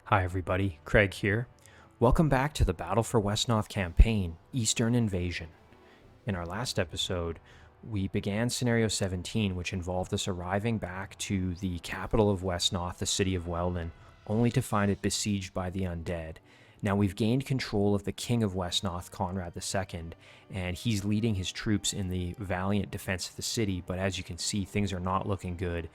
Hi everybody, Craig here. Welcome back to the Battle for Wesnoth campaign, Eastern Invasion. In our last episode, we began Scenario 17, which involved us arriving back to the capital of Wesnoth, the city of Weldyn, only to find it besieged by the undead. Now we've gained control of the King of Wesnoth, Conrad II, and he's leading his troops in the valiant defense of the city, but as you can see, things are not looking good.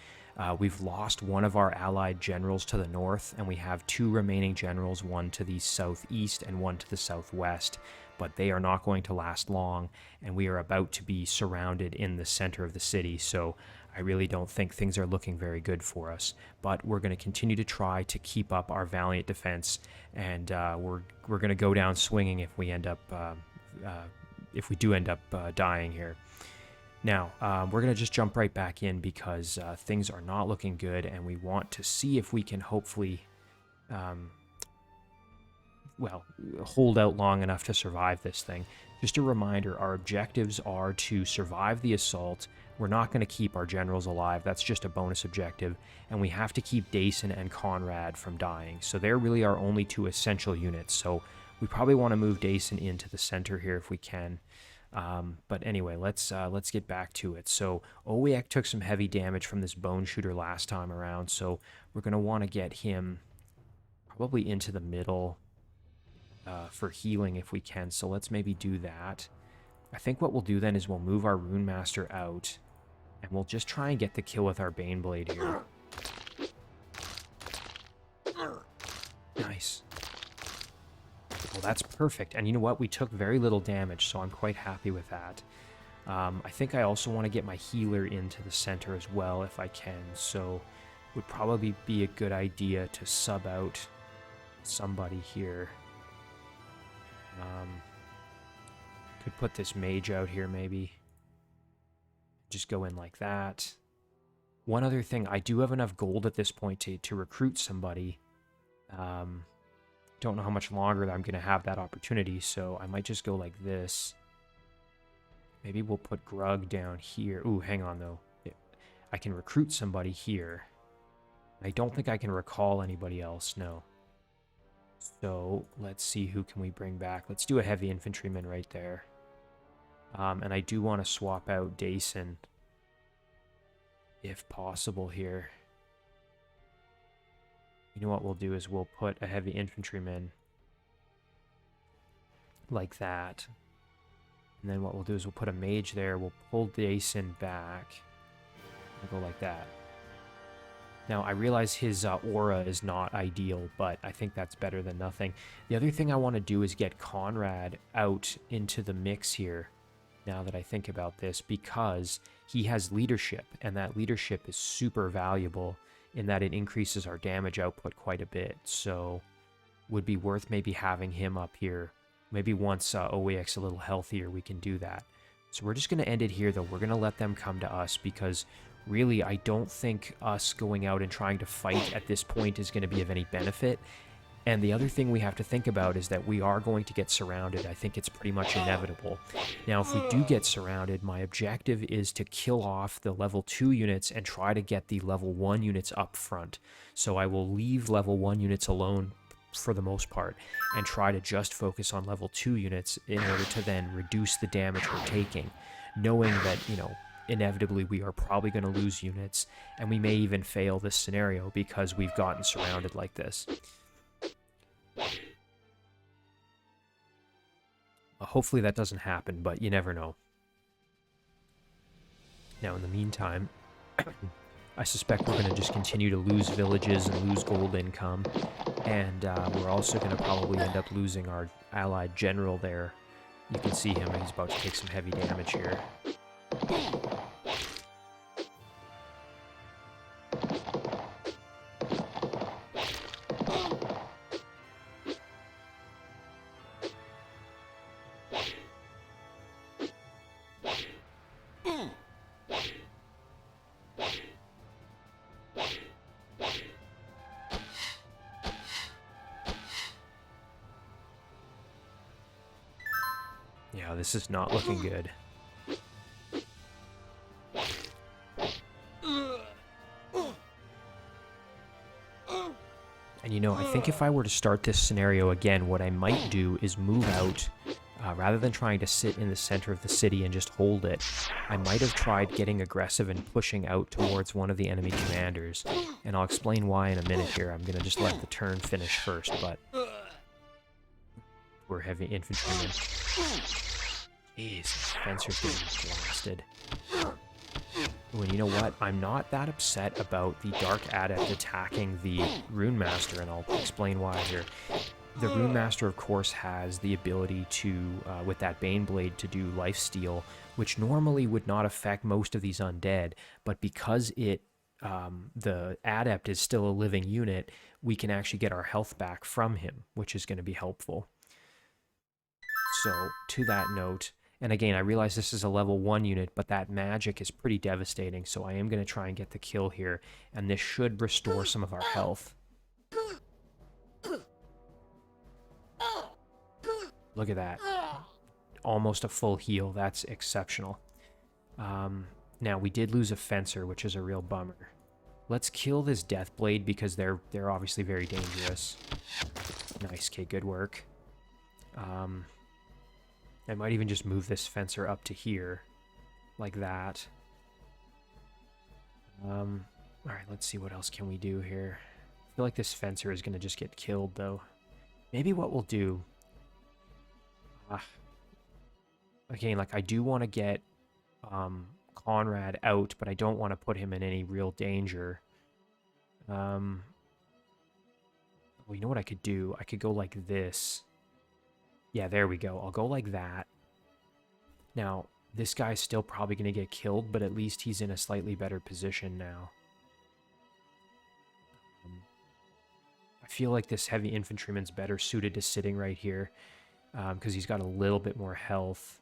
We've lost one of our allied generals to the north, and we have two remaining generals, one to the southeast and one to the southwest, but they are not going to last long, and we are about to be surrounded in the center of the city, so I really don't think things are looking very good for us. But we're going to continue to try to keep up our valiant defense, and we're going to go down swinging if we end up if we do end up dying here. Now, we're going to just jump right back in because things are not looking good, and we want to see if we can hopefully, hold out long enough to survive this thing. Just a reminder, our objectives are to survive the assault. We're not going to keep our generals alive. That's just a bonus objective. And we have to keep Dacyn and Conrad from dying. So they're really our only two essential units. So we probably want to move Dacyn into the center here if we can. But anyway, let's get back to it. So Owiek took some heavy damage from this bone shooter last time around, so we're going to want to get him probably into the middle for healing if we can. So let's maybe do that. I think what we'll do then is we'll move our Rune Master out, and we'll just try and get the kill with our Baneblade here. Nice. Well, that's perfect. And you know what? We took very little damage, so I'm quite happy with that. I think I also want to get my healer into the center as well if I can, so it would probably be a good idea to sub out somebody here. Could put this mage out here maybe. Just go in like that. One other thing, I do have enough gold at this point to recruit somebody. Don't know how much longer I'm going to have that opportunity, so I might just go like this. Maybe we'll put Grug down here. Ooh, hang on, though. I can recruit somebody here. I don't think I can recall anybody else, no. So, let's see who can we bring back. Let's do a heavy infantryman right there. And I do want to swap out Dacyn, if possible here. You know what we'll do is we'll put a heavy infantryman like that. And then what we'll do is we'll put a mage there. We'll pull Dacyn back. We'll go like that. Now, I realize his aura is not ideal, but I think that's better than nothing. The other thing I want to do is get Conrad out into the mix here, now that I think about this, because he has leadership, and that leadership is super valuable in that it increases our damage output quite a bit, so would be worth maybe having him up here. Maybe once Owiek's a little healthier, we can do that. So we're just going to end it here, though. We're going to let them come to us, because really, I don't think us going out and trying to fight at this point is going to be of any benefit. And the other thing we have to think about is that we are going to get surrounded. I think it's pretty much inevitable. Now, if we do get surrounded, my objective is to kill off the level 2 units and try to get the level 1 units up front. So I will leave level 1 units alone for the most part and try to just focus on level 2 units in order to then reduce the damage we're taking, knowing that, you know, inevitably we are probably going to lose units, and we may even fail this scenario because we've gotten surrounded like this. Hopefully that doesn't happen, but you never know. Now, in the meantime, I suspect we're going to just continue to lose villages and lose gold income, and we're also going to probably end up losing our allied general there. You can see him, he's about to take some heavy damage here. Yeah, this is not looking good. And you know, I think if I were to start this scenario again, what I might do is move out. Rather than trying to sit in the center of the city and just hold it, I might have tried getting aggressive and pushing out towards one of the enemy commanders. And I'll explain why in a minute here. I'm going to just let the turn finish first, but... We're heavy infantrymen. Jeez, Spencer's getting blasted. Ooh, and you know what? I'm not that upset about the Dark Adept attacking the Rune Master, and I'll explain why here. The Rune Master, of course, has the ability to, with that Bane Blade, to do lifesteal, which normally would not affect most of these undead, but because the Adept is still a living unit, we can actually get our health back from him, which is going to be helpful. So, to that note, and again, I realize this is a level 1 unit, but that magic is pretty devastating, so I am going to try and get the kill here, and this should restore some of our health. Look at that. Almost a full heal. That's exceptional. Now, we did lose a fencer, which is a real bummer. Let's kill this Deathblade because they're obviously very dangerous. Nice, okay, good work. I might even just move this fencer up to here, like that. Alright, let's see what else can we do here. I feel like this fencer is going to just get killed, though. Maybe what we'll do... again, like, I do want to get Conrad out, but I don't want to put him in any real danger. Well, you know what I could do? I could go like this. Yeah, there we go. I'll go like that. Now, this guy's still probably going to get killed, but at least he's in a slightly better position now. I feel like this heavy infantryman's better suited to sitting right here, because he's got a little bit more health.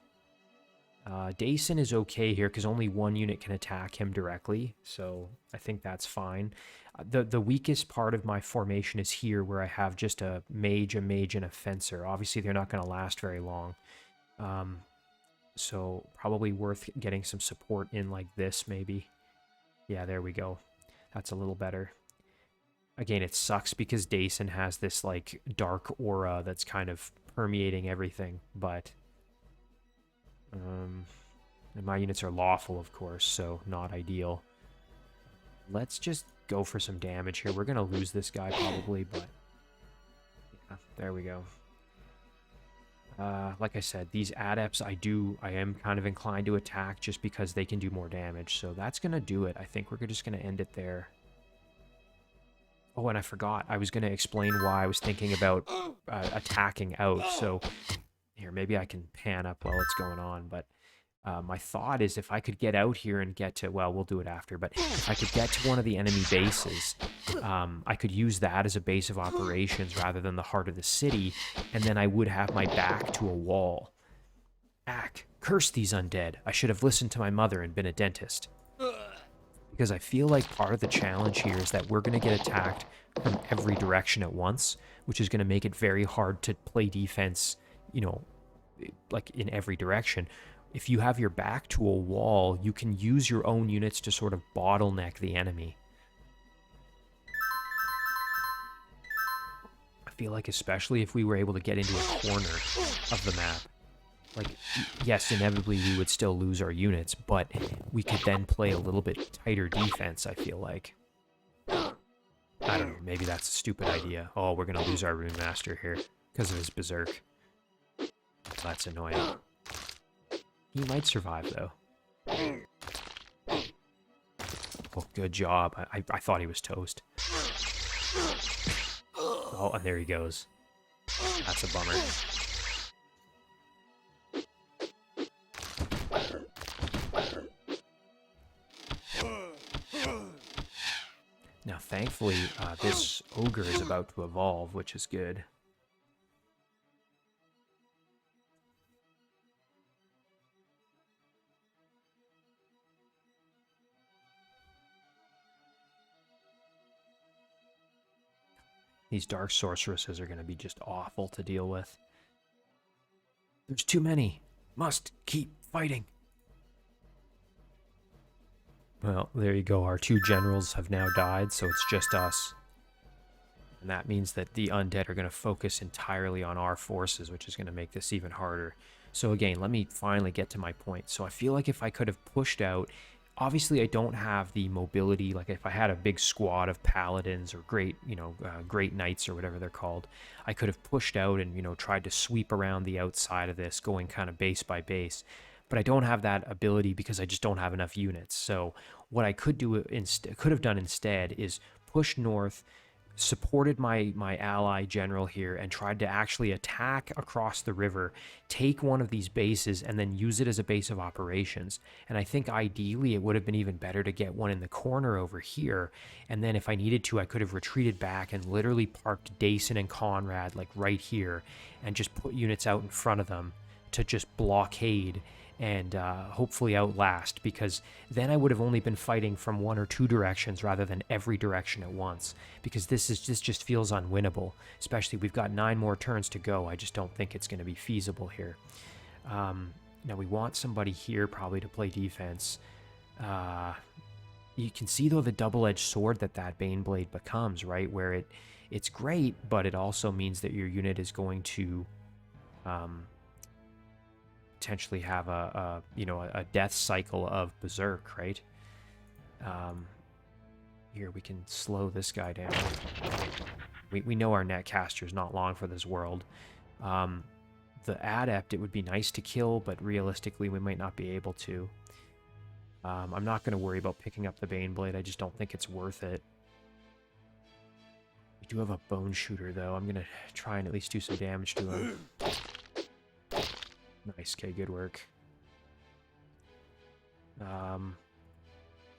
Dacyn is okay here, because only one unit can attack him directly, so I think that's fine. The weakest part of my formation is here, where I have just a mage, and a fencer. Obviously, they're not going to last very long. So, probably worth getting some support in like this, maybe. Yeah, there we go. That's a little better. Again, it sucks because Dacyn has this, like, dark aura that's kind of permeating everything, but... and my units are lawful, of course, so not ideal. Let's just go for some damage here. We're going to lose this guy probably, but... yeah, there we go. Like I said, these adepts, I am kind of inclined to attack just because they can do more damage, so that's going to do it. I think we're just going to end it there. Oh, and I forgot. I was going to explain why I was thinking about attacking out, so... here, maybe I can pan up while it's going on, but my thought is if I could get out here and get to, well, we'll do it after, but if I could get to one of the enemy bases, I could use that as a base of operations rather than the heart of the city, and then I would have my back to a wall. Curse these undead. I should have listened to my mother and been a dentist. Because I feel like part of the challenge here is that we're going to get attacked from every direction at once, which is going to make it very hard to play defense, you know, like in every direction. If you have your back to a wall, you can use your own units to sort of bottleneck the enemy. I feel like especially if we were able to get into a corner of the map. Like, yes, inevitably we would still lose our units, but we could then play a little bit tighter defense, I feel like. I don't know, maybe that's a stupid idea. Oh, we're going to lose our Rune Master here because of his Berserk. That's annoying. He might survive, though. Oh, good job. I thought he was toast. Oh, and there he goes. That's a bummer. Now, thankfully, this ogre is about to evolve, which is good. These dark sorceresses are going to be just awful to deal with. There's too many. Must keep fighting. Well, there you go. Our two generals have now died, so it's just us. And that means that the undead are going to focus entirely on our forces, which is going to make this even harder. So again, let me finally get to my point. So I feel like if I could have pushed out, obviously I don't have the mobility. Like if I had a big squad of paladins or great, great knights or whatever they're called, I could have pushed out and, tried to sweep around the outside of this, going kind of base by base. But I don't have that ability because I just don't have enough units. So what I could have done instead is push north, supported my ally general here, and tried to actually attack across the river, take one of these bases, and then use it as a base of operations. And I think ideally it would have been even better to get one in the corner over here, and then if I needed to, I could have retreated back and literally parked Dacyn and Conrad like right here and just put units out in front of them to just blockade and hopefully outlast, because then I would have only been fighting from one or two directions rather than every direction at once, because this just feels unwinnable, especially we've got 9 more turns to go. I just don't think it's going to be feasible here. Now we want somebody here probably to play defense. You can see though the double-edged sword that Baneblade becomes, right, where it's great, but it also means that your unit is going to potentially have a death cycle of berserk, right? Here we can slow this guy down. We know our netcaster is not long for this world. The adept, it would be nice to kill, but realistically we might not be able to. I'm not going to worry about picking up the Baneblade. I just don't think it's worth it. We do have a bone shooter though. I'm going to try and at least do some damage to him. Nice, okay, good work.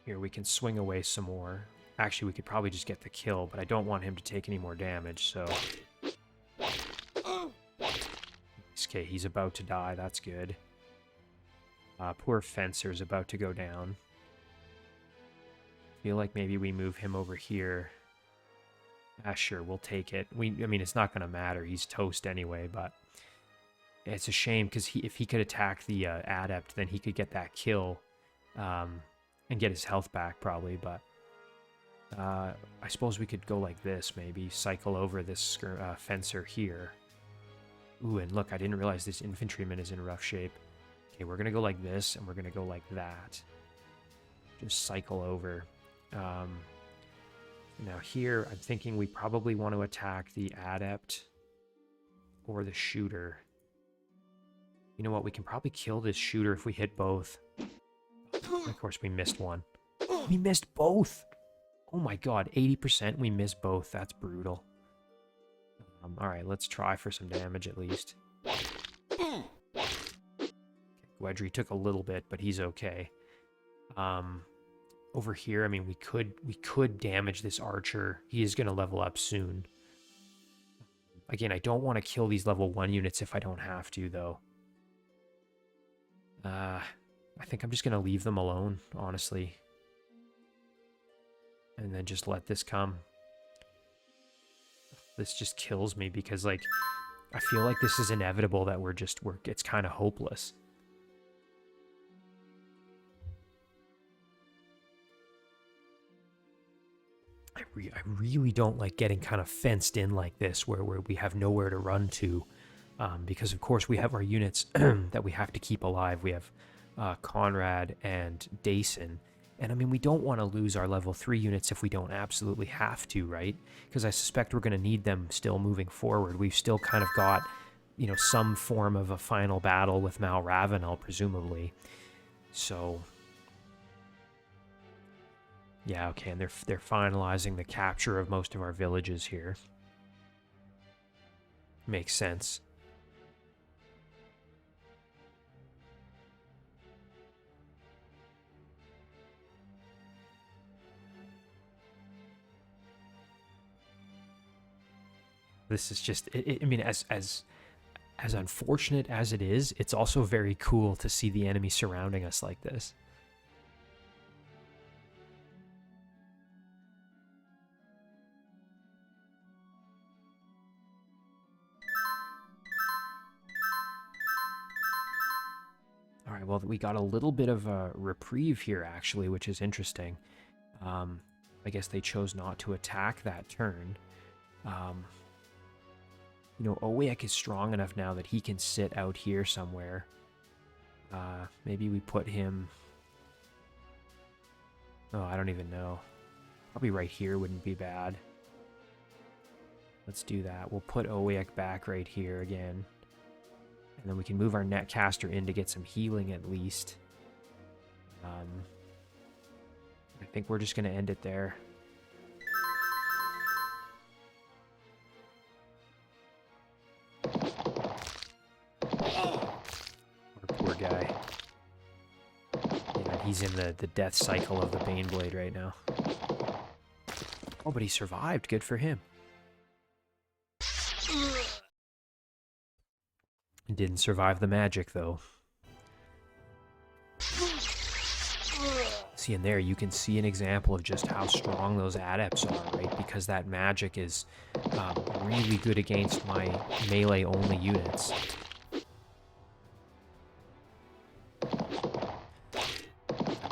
Here, we can swing away some more. Actually, we could probably just get the kill, but I don't want him to take any more damage, so... Okay, he's about to die, that's good. Poor Fencer's about to go down. Feel like maybe we move him over here. Sure, we'll take it. I mean, it's not going to matter, he's toast anyway, but... It's a shame, because if he could attack the adept, then he could get that kill and get his health back, probably. But I suppose we could go like this, maybe. Cycle over this fencer here. Ooh, and look, I didn't realize this infantryman is in rough shape. Okay, we're going to go like this, and we're going to go like that. Just cycle over. Now here, I'm thinking we probably want to attack the adept or the shooter. You know what, we can probably kill this shooter if we hit both. Of course, we missed one. We missed both! Oh my god, 80% we missed both. That's brutal. Alright, let's try for some damage at least. Okay, Gweddry took a little bit, but he's okay. Over here, I mean, we could damage this archer. He is going to level up soon. Again, I don't want to kill these level 1 units if I don't have to, though. I think I'm just going to leave them alone, honestly. And then just let this come. This just kills me because, like, I feel like this is inevitable that it's kind of hopeless. I really don't like getting kind of fenced in like this where we have nowhere to run to. Because, of course, we have our units that we have to keep alive. We have Conrad and Dacyn. And, I mean, we don't want to lose our level 3 units if we don't absolutely have to, right? Because I suspect we're going to need them still moving forward. We've still kind of got, some form of a final battle with Mal Ravenel, presumably. So, yeah, okay, and they're finalizing the capture of most of our villages here. Makes sense. This is just, I mean, as unfortunate as it is, it's also very cool to see the enemy surrounding us like this. All right, well, we got a little bit of a reprieve here, actually, which is interesting. I guess they chose not to attack that turn. You know, Owiek is strong enough now that he can sit out here somewhere. Maybe we put him... Oh, I don't even know. Probably right here wouldn't be bad. Let's do that. We'll put Owiek back right here again. And then we can move our Netcaster in to get some healing at least. I think we're just going to end it there. Poor guy. Yeah, he's in the death cycle of the Baneblade right now. Oh, but he survived. Good for him. Didn't survive the magic, though. See, in there, you can see an example of just how strong those adepts are, right? Because that magic is really good against my melee-only units.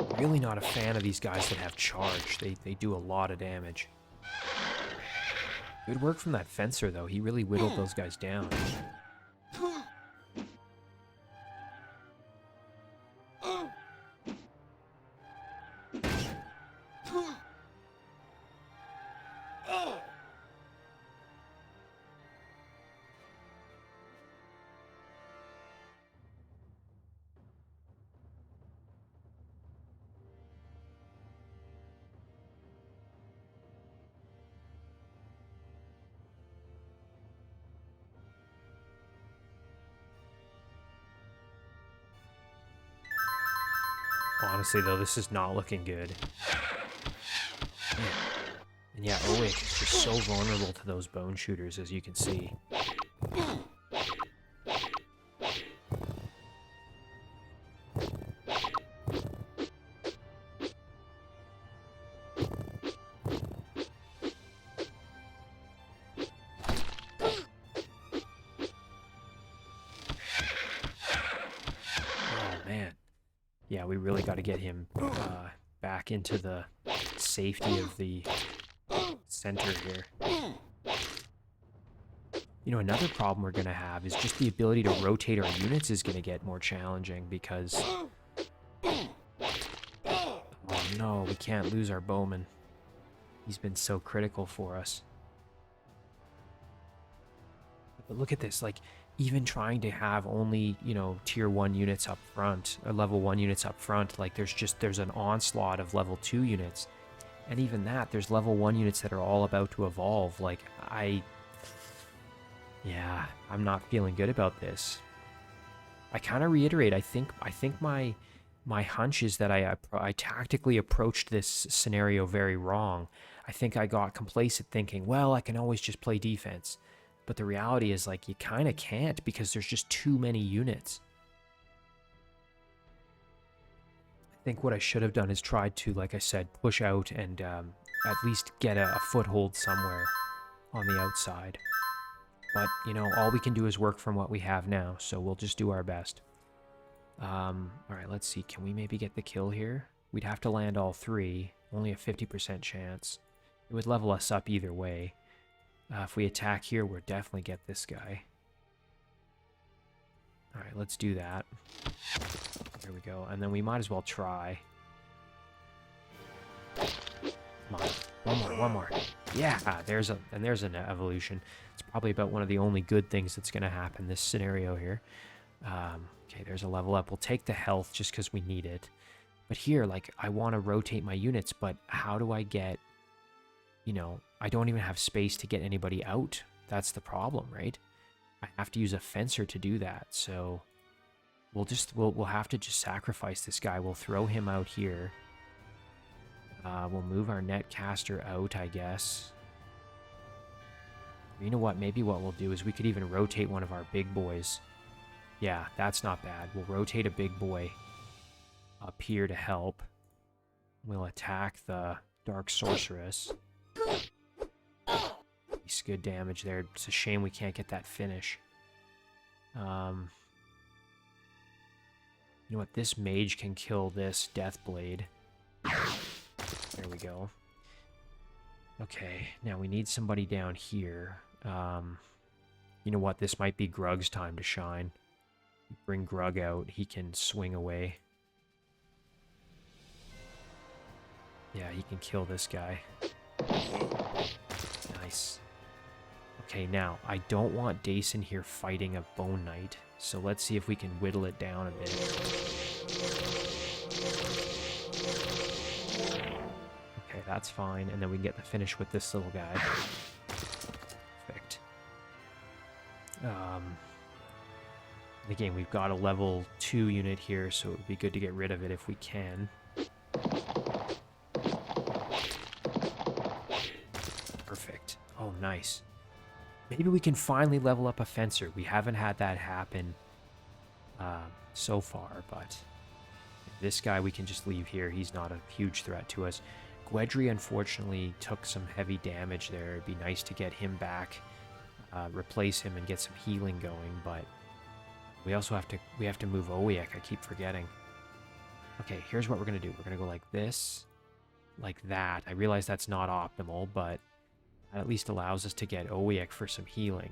I'm really not a fan of these guys that have charge. They do a lot of damage. Good work from that fencer, though. He really whittled those guys down. Honestly, though, this is not looking good. Man. And yeah, Owiek is just so vulnerable to those bone shooters, as you can see. Yeah, we really got to get him back into the safety of the center here. You know, another problem we're going to have is just the ability to rotate our units is going to get more challenging because... Oh no, we can't lose our bowman. He's been so critical for us. But look at this, like... Even trying to have only, you know, tier 1 units up front, or level 1 units up front, like there's an onslaught of level 2 units. And even that, there's level 1 units that are all about to evolve. Like, yeah, I'm not feeling good about this. I kind of reiterate, I think my hunch is that I tactically approached this scenario very wrong. I think I got complacent thinking, well, I can always just play defense. But the reality is, like, you kind of can't because there's just too many units. I think what I should have done is tried to, like I said, push out and at least get a foothold somewhere on the outside. But, you know, all we can do is work from what we have now, so we'll just do our best. Alright, let's see. Can we maybe get the kill here? We'd have to land all 3. Only a 50% chance. It would level us up either way. If we attack here, we'll definitely get this guy. Alright, let's do that. There we go. And then we might as well try. Come on. One more. Yeah, there's an evolution. It's probably about one of the only good things that's going to happen in this scenario here. Okay, there's a level up. We'll take the health just because we need it. But here, like, I want to rotate my units, but how do I get... You know, I don't even have space to get anybody out. That's the problem, right? I have to use a fencer to do that. So we'll have to just sacrifice this guy. We'll throw him out here. We'll move our Netcaster out, I guess. You know what? Maybe what we'll do is we could even rotate one of our big boys. Yeah, that's not bad. We'll rotate a big boy up here to help. We'll attack the Dark Sorceress. Nice, good damage there. It's a shame we can't get that finish. You know what? This mage can kill this Deathblade. There we go. Okay, now we need somebody down here. You know what? This might be Grug's time to shine. Bring Grug out. He can swing away. Yeah, he can kill this guy. Nice. Okay, now, I don't want Dacyn here fighting a Bone Knight, so let's see if we can whittle it down a bit. Okay, that's fine, and then we can get the finish with this little guy. Perfect. Again, we've got a level 2 unit here, so it would be good to get rid of it if we can. Perfect. Oh, nice. Maybe we can finally level up a fencer. We haven't had that happen so far, but this guy we can just leave here. He's not a huge threat to us. Gweddry unfortunately took some heavy damage there. It'd be nice to get him back, replace him, and get some healing going, but we also have to move Owiek. I keep forgetting. Okay, here's what we're gonna do. We're gonna go like this, like that. I realize that's not optimal, but that at least allows us to get Owiek for some healing.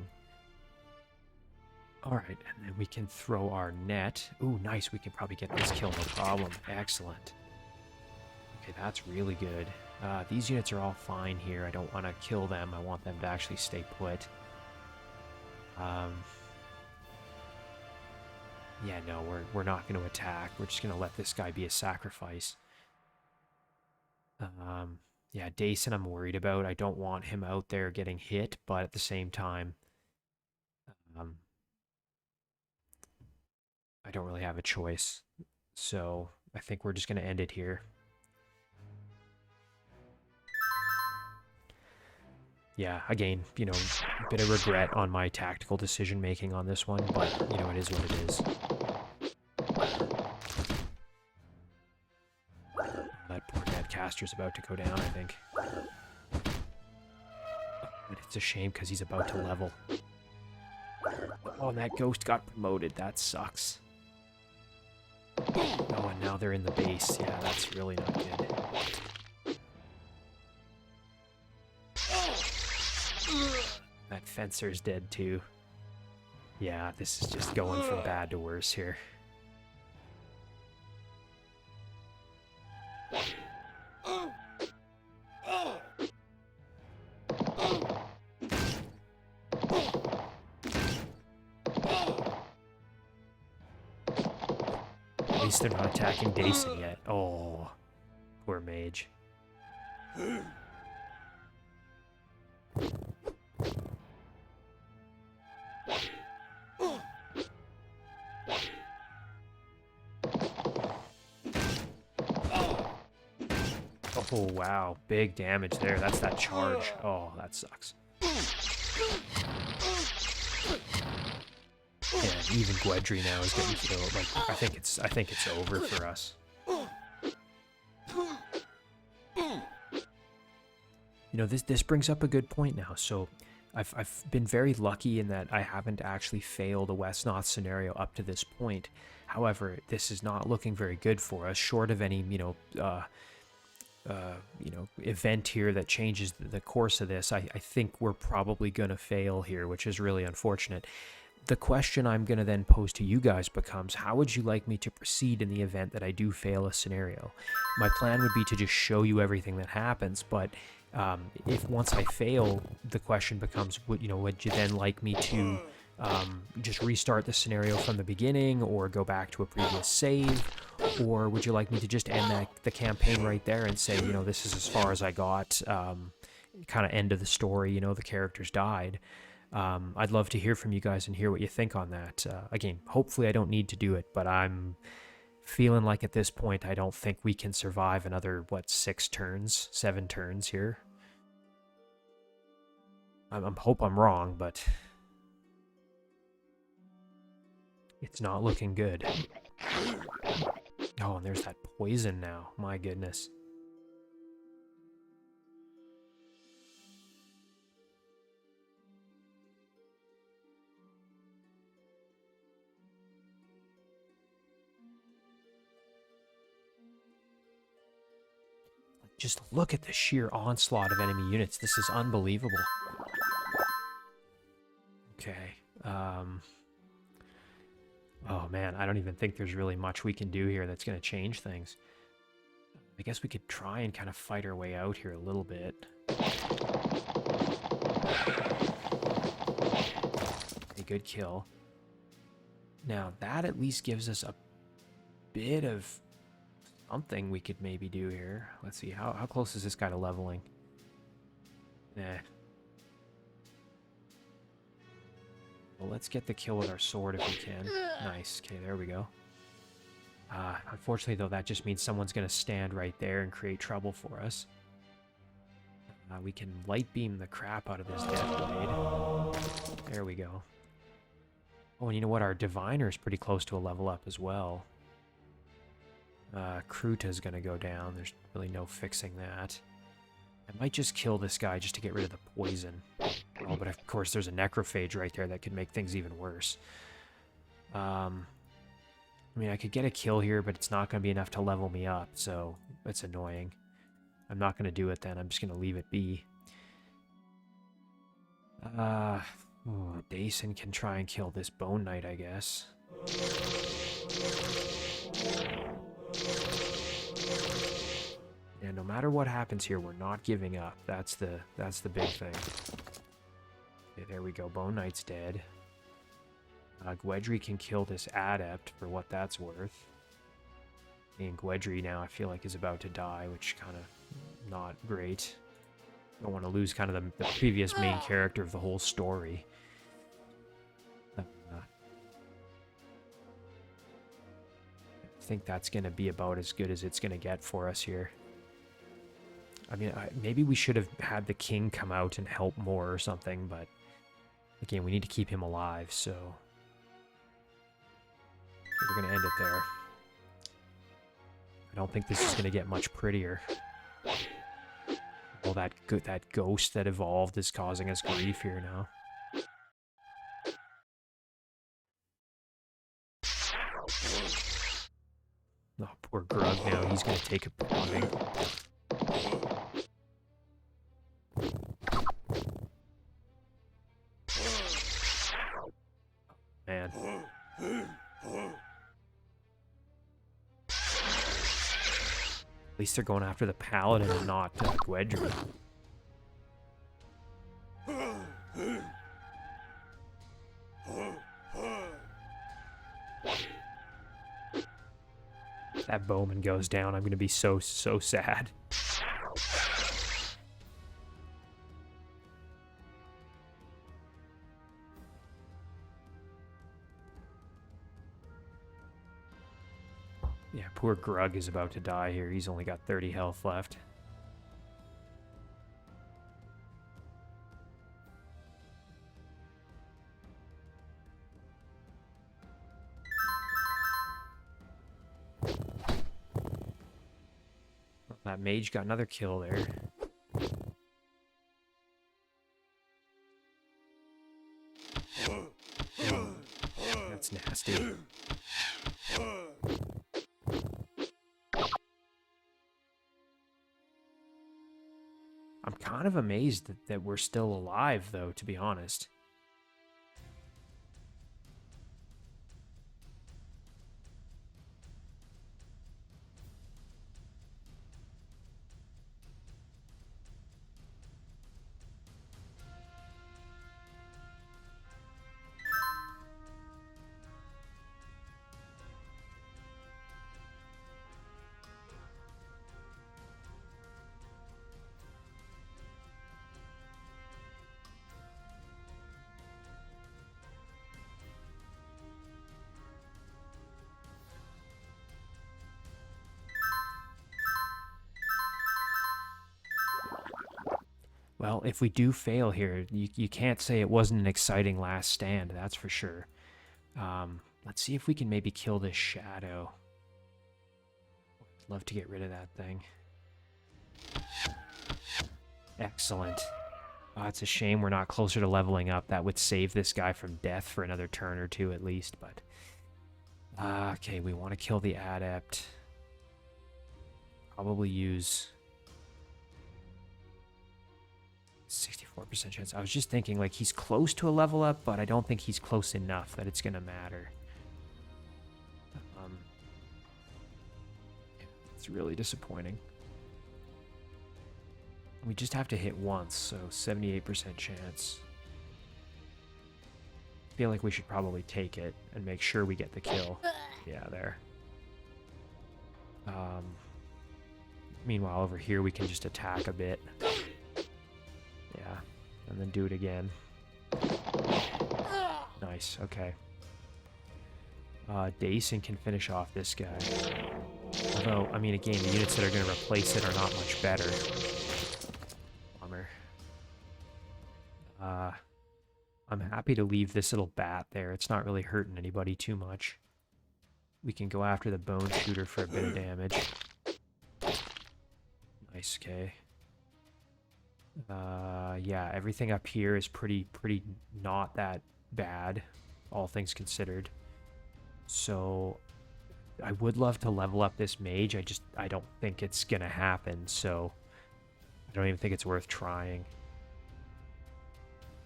Alright, and then we can throw our net. Ooh, nice. We can probably get this kill, no problem. Excellent. Okay, that's really good. These units are all fine here. I don't want to kill them. I want them to actually stay put. Yeah, no, we're not going to attack. We're just going to let this guy be a sacrifice. Yeah, Dacyn I'm worried about. I don't want him out there getting hit, but at the same time, I don't really have a choice. So I think we're just going to end it here. Yeah, again, you know, a bit of regret on my tactical decision making on this one, but, you know, it is what it is. That poor Netcaster's about to go down, I think. But it's a shame because he's about to level. Oh, and that ghost got promoted. That sucks. Oh, and now they're in the base. Yeah, that's really not good. That fencer's dead too. Yeah, this is just going from bad to worse here. At least they're not attacking Dacyn yet. Oh, poor mage. Oh, wow. Big damage there. That's that charge. Oh, that sucks. Yeah, even Gweddry now is getting killed. Like, I think it's over for us. You know, this brings up a good point now. So I've been very lucky in that I haven't actually failed a Wesnoth scenario up to this point. However, this is not looking very good for us, short of any, event here that changes the course of this. I think we're probably going to fail here, which is really unfortunate. The question I'm going to then pose to you guys becomes, how would you like me to proceed in the event that I do fail a scenario? My plan would be to just show you everything that happens, but if once I fail, the question becomes, would you then like me to just restart the scenario from the beginning or go back to a previous save? Or would you like me to just end the campaign right there and say, this is as far as I got, kind of end of the story, the characters died. I'd love to hear from you guys and hear what you think on that. Again, hopefully I don't need to do it, but I'm feeling like at this point I don't think we can survive another, 7 turns here. I hope I'm wrong, but it's not looking good. Oh, and there's that poison now. My goodness. Just look at the sheer onslaught of enemy units. This is unbelievable. Okay. Oh man, I don't even think there's really much we can do here that's going to change things. I guess we could try and kind of fight our way out here a little bit. A good kill. Now, that at least gives us a bit of something we could maybe do here. Let's see, how close is this guy to leveling? Nah. Well, let's get the kill with our sword if we can. Nice. Okay, there we go. Unfortunately, though, that just means someone's going to stand right there and create trouble for us. We can light beam the crap out of this death blade. There we go. Oh, and you know what? Our diviner is pretty close to a level up as well. Kruta's going to go down. There's really no fixing that. I might just kill this guy just to get rid of the poison. Oh, but of course there's a necrophage right there that could make things even worse. I mean, I could get a kill here, but it's not going to be enough to level me up, so it's annoying. I'm not going to do it then. I'm just going to leave it be. Dacyn can try and kill this Bone Knight, I guess. And no matter what happens here, we're not giving up. That's the big thing. Okay, there we go. Bone Knight's dead. Gweddry can kill this adept for what that's worth. And Gweddry now I feel like is about to die, which kind of not great. Don't want to lose kind of the previous main character of the whole story. I think that's going to be about as good as it's going to get for us here. I mean, maybe we should have had the king come out and help more or something, but again, we need to keep him alive, so we're going to end it there. I don't think this is going to get much prettier. Well, that ghost that evolved is causing us grief here now. Oh, poor Grug now. He's going to take a pounding. Man. At least they're going after the paladin and not Gweddry. If that bowman goes down, I'm going to be so sad. Yeah, poor Grug is about to die here. He's only got 30 health left. That mage got another kill there. That's nasty. I'm kind of amazed that we're still alive, though, to be honest. Well, if we do fail here, you can't say it wasn't an exciting last stand, that's for sure. Let's see if we can maybe kill this shadow. Love to get rid of that thing. Excellent. Oh, it's a shame we're not closer to leveling up. That would save this guy from death for another turn or two at least, but... okay, we want to kill the adept. Probably use 64% chance. I was just thinking, like, he's close to a level up, but I don't think he's close enough that it's going to matter. It's really disappointing. We just have to hit once, so 78% chance. I feel like we should probably take it and make sure we get the kill. Yeah, there. Meanwhile, over here, we can just attack a bit. Yeah, and then do it again. Nice, okay. Dacyn can finish off this guy. Although, I mean, again, the units that are going to replace it are not much better. Bummer. I'm happy to leave this little bat there. It's not really hurting anybody too much. We can go after the bone shooter for a bit of damage. Nice, okay. Yeah, everything up here is pretty not that bad, all things considered. So, I would love to level up this mage. I don't think it's gonna happen, so I don't even think it's worth trying.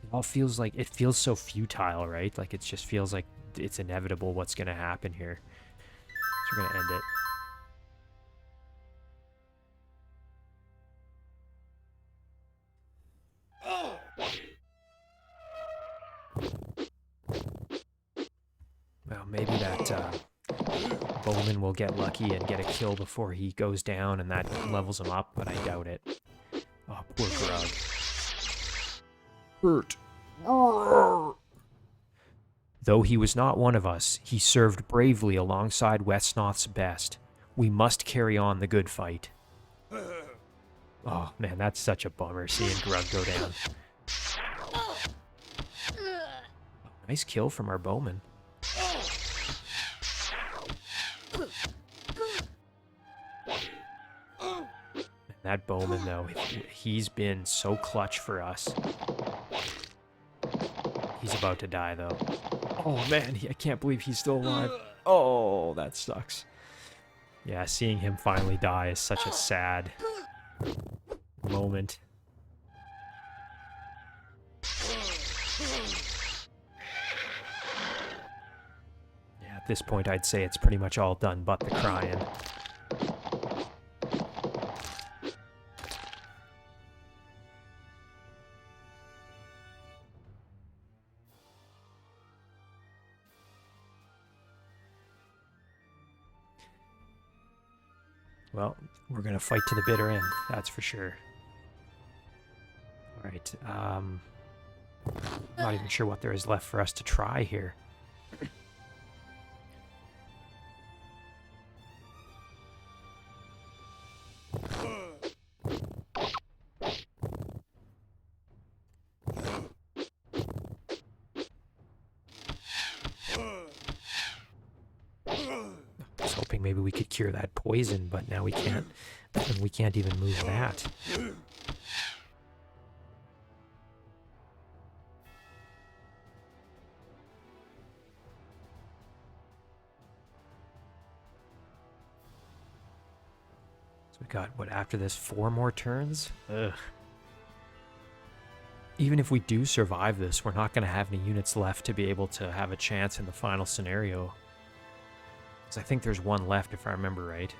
It all feels like, it feels so futile, right? Like, it just feels like it's inevitable what's gonna happen here. So we're gonna end it. Well, maybe that Bowman will get lucky and get a kill before he goes down, and that levels him up, but I doubt it. Oh, poor Grug. Hurt. Though he was not one of us, he served bravely alongside Wesnoth's best. We must carry on the good fight. Oh, man, that's such a bummer, seeing Grug go down. Nice kill from our Bowman. That Bowman, though, he's been so clutch for us. He's about to die, though. Oh, man, I can't believe he's still alive. Oh, that sucks. Yeah, seeing him finally die is such a sad moment. Yeah, at this point, I'd say it's pretty much all done but the crying. Well, we're going to fight to the bitter end, that's for sure. Alright, not even sure what there is left for us to try here. Maybe we could cure that poison, but now we can't. And we can't even move that. So we got, what, after this, 4 more turns? Ugh. Even if we do survive this, we're not going to have any units left to be able to have a chance in the final scenario. I think there's one left, if I remember right.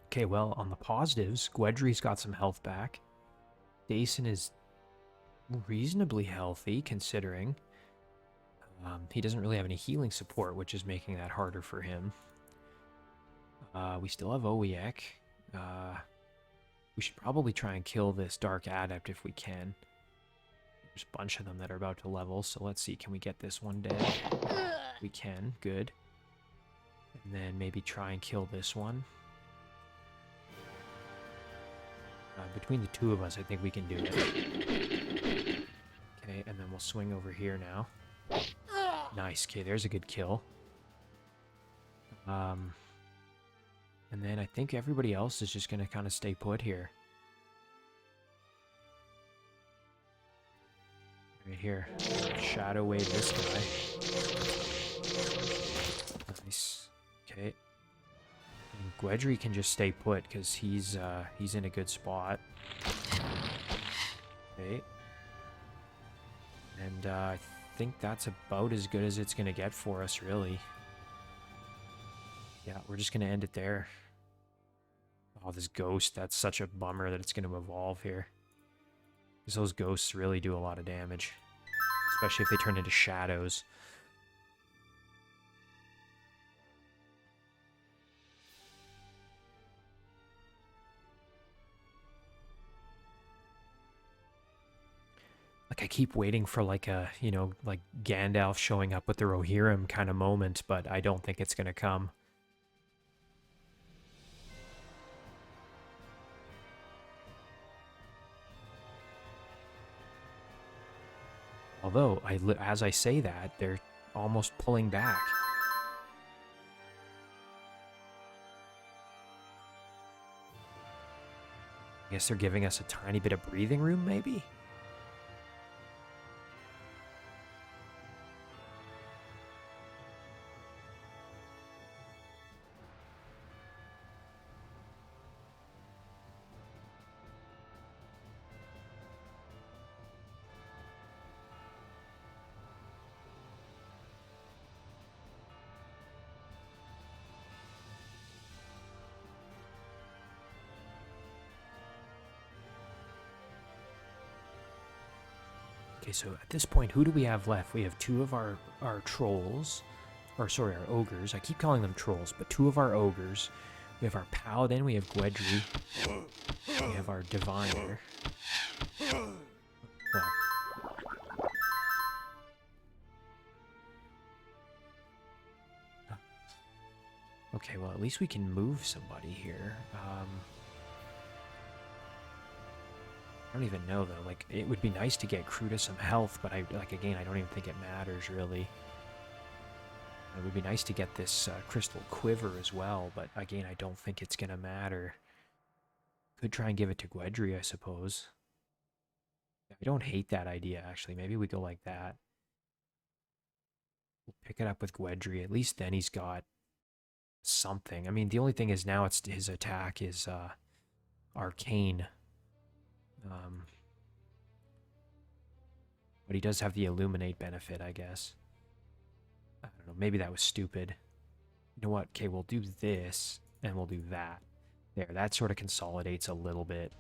Okay, well, on the positives, Gweddry's got some health back. Dacyn is reasonably healthy, considering. He doesn't really have any healing support, which is making that harder for him. We still have Owiek. We should probably try and kill this Dark Adept if we can. There's a bunch of them that are about to level, so let's see, can we get this one dead? We can, good. And then maybe try and kill this one. Between the two of us, I think we can do it. Okay, and then we'll swing over here now. Nice, okay, there's a good kill. And then I think everybody else is just going to kind of stay put here. Right here. Shadow wave this guy. Nice. Okay. And Gweddry can just stay put because he's in a good spot. Okay. And I think that's about as good as it's going to get for us, really. Yeah, we're just going to end it there. Oh, this ghost, that's such a bummer that it's going to evolve here. Because those ghosts really do a lot of damage. Especially if they turn into shadows. Like, I keep waiting for, like, a, you know, like Gandalf showing up with the Rohirrim kind of moment, but I don't think it's going to come. Although, as I say that, they're almost pulling back. I guess they're giving us a tiny bit of breathing room, maybe? Okay, so at this point, who do we have left? We have two of our trolls, or sorry, our ogres. I keep calling them trolls, but two of our ogres. We have our paladin, we have Gweddry. We have our diviner. Well. Okay, well, at least we can move somebody here. I don't even know, though. Like, it would be nice to get Kruta some health, but again, I don't even think it matters, really. It would be nice to get this crystal quiver as well, but again, I don't think it's going to matter. Could try and give it to Gweddry, I suppose. I don't hate that idea, actually. Maybe we go like that. We'll pick it up with Gweddry. At least then he's got something. I mean, the only thing is now it's his attack is arcane. But he does have the illuminate benefit, I guess. I don't know, maybe that was stupid. You know what? Okay, we'll do this, and we'll do that. There, that sort of consolidates a little bit.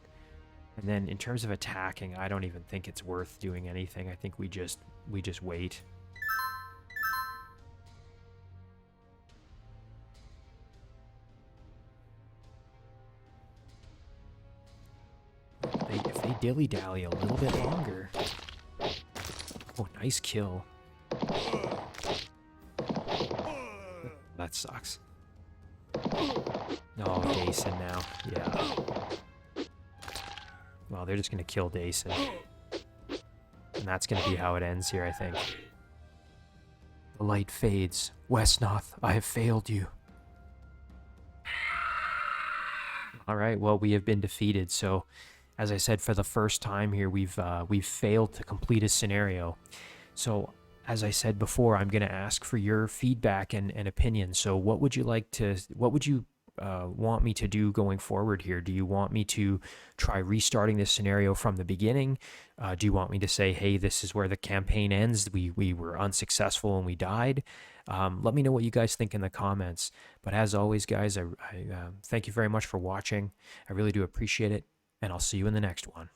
And then in terms of attacking, I don't even think it's worth doing anything. I think we just wait. If they dilly-dally a little bit longer. Oh, nice kill. That sucks. Oh, Dacyn now. Yeah. Well, they're just going to kill Dacyn. And that's going to be how it ends here, I think. The light fades. Wesnoth, I have failed you. Alright, well, we have been defeated, so... As I said, for the first time here, we've failed to complete a scenario. So, as I said before, I'm going to ask for your feedback and opinion. So, what would you want me to do going forward here? Do you want me to try restarting this scenario from the beginning? Do you want me to say, hey, this is where the campaign ends. We were unsuccessful and we died. Let me know what you guys think in the comments. But as always, guys, I thank you very much for watching. I really do appreciate it. And I'll see you in the next one.